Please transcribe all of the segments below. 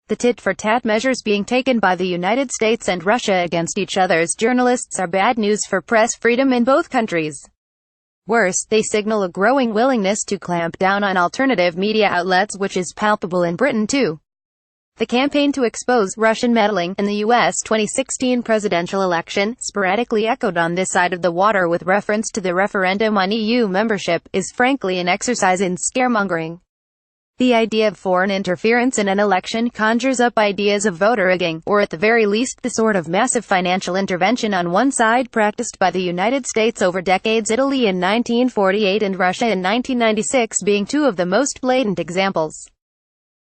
The tit-for-tat measures being taken by the United States and Russia against each other's journalists are bad news for press freedom in both countries. Worse, they signal a growing willingness to clamp down on alternative media outlets, which is palpable in Britain too. The campaign to expose Russian meddling in the U.S. 2016 presidential election, sporadically echoed on this side of the water with reference to the referendum on EU membership, is frankly an exercise in scaremongering. The idea of foreign interference in an election conjures up ideas of voter rigging, or at the very least the sort of massive financial intervention on one side practiced by the United States over decades, Italy in 1948 and Russia in 1996 being two of the most blatant examples.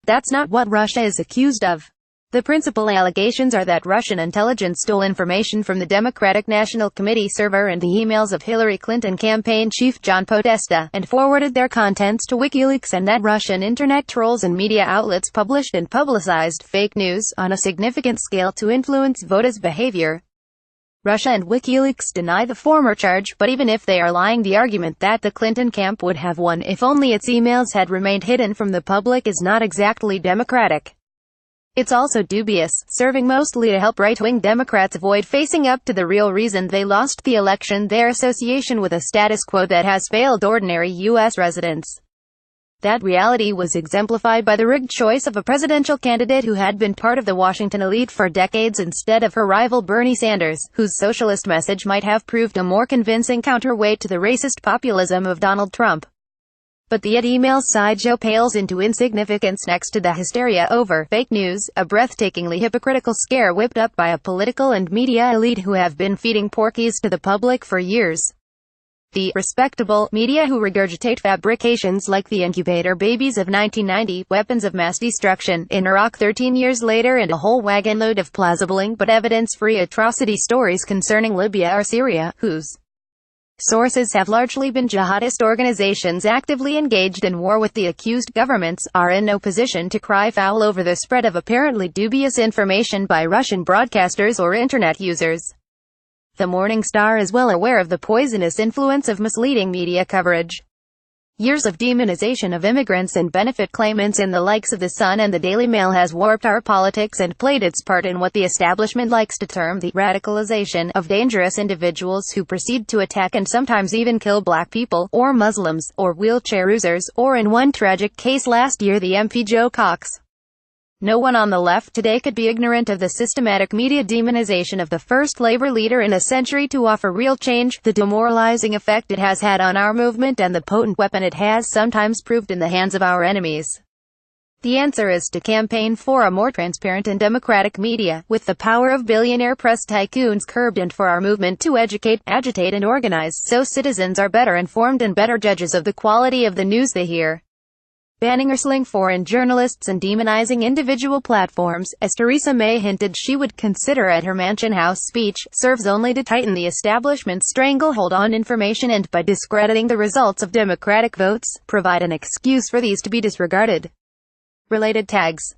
That's not what Russia is accused of. The principal allegations are that Russian intelligence stole information from the Democratic National Committee server and the emails of Hillary Clinton campaign chief John Podesta, and forwarded their contents to WikiLeaks, and that Russian internet trolls and media outlets published and publicized fake news on a significant scale to influence voters' behavior. Russia and WikiLeaks deny the former charge, but even if they are lying, the argument that the Clinton camp would have won if only its emails had remained hidden from the public is not exactly democratic. It's also dubious, serving mostly to help right-wing Democrats avoid facing up to the real reason they lost the election: their association with a status quo that has failed ordinary U.S. residents. That reality was exemplified by the rigged choice of a presidential candidate who had been part of the Washington elite for decades instead of her rival Bernie Sanders, whose socialist message might have proved a more convincing counterweight to the racist populism of Donald Trump. But the email sideshow pales into insignificance next to the hysteria over fake news, a breathtakingly hypocritical scare whipped up by a political and media elite who have been feeding porkies to the public for years. The respectable media who regurgitate fabrications like the incubator babies of 1990, weapons of mass destruction in Iraq 13 years later, and a whole wagon load of plausible but evidence-free atrocity stories concerning Libya or Syria, whose sources have largely been jihadist organizations actively engaged in war with the accused governments, are in no position to cry foul over the spread of apparently dubious information by Russian broadcasters or internet users. The Morning Star is well aware of the poisonous influence of misleading media coverage. Years of demonization of immigrants and benefit claimants in the likes of The Sun and the Daily Mail has warped our politics and played its part in what the establishment likes to term the radicalization of dangerous individuals who proceed to attack and sometimes even kill black people, or Muslims, or wheelchair users, or in one tragic case last year the MP Joe Cox. No one on the left today could be ignorant of the systematic media demonization of the first labor leader in a century to offer real change, the demoralizing effect it has had on our movement, and the potent weapon it has sometimes proved in the hands of our enemies. The answer is to campaign for a more transparent and democratic media, with the power of billionaire press tycoons curbed, and for our movement to educate, agitate and organize, so citizens are better informed and better judges of the quality of the news they hear. Banning or sling foreign journalists and demonizing individual platforms, as Theresa May hinted she would consider at her Mansion House speech, serves only to tighten the establishment's stranglehold on information and, by discrediting the results of democratic votes, provide an excuse for these to be disregarded. Related tags.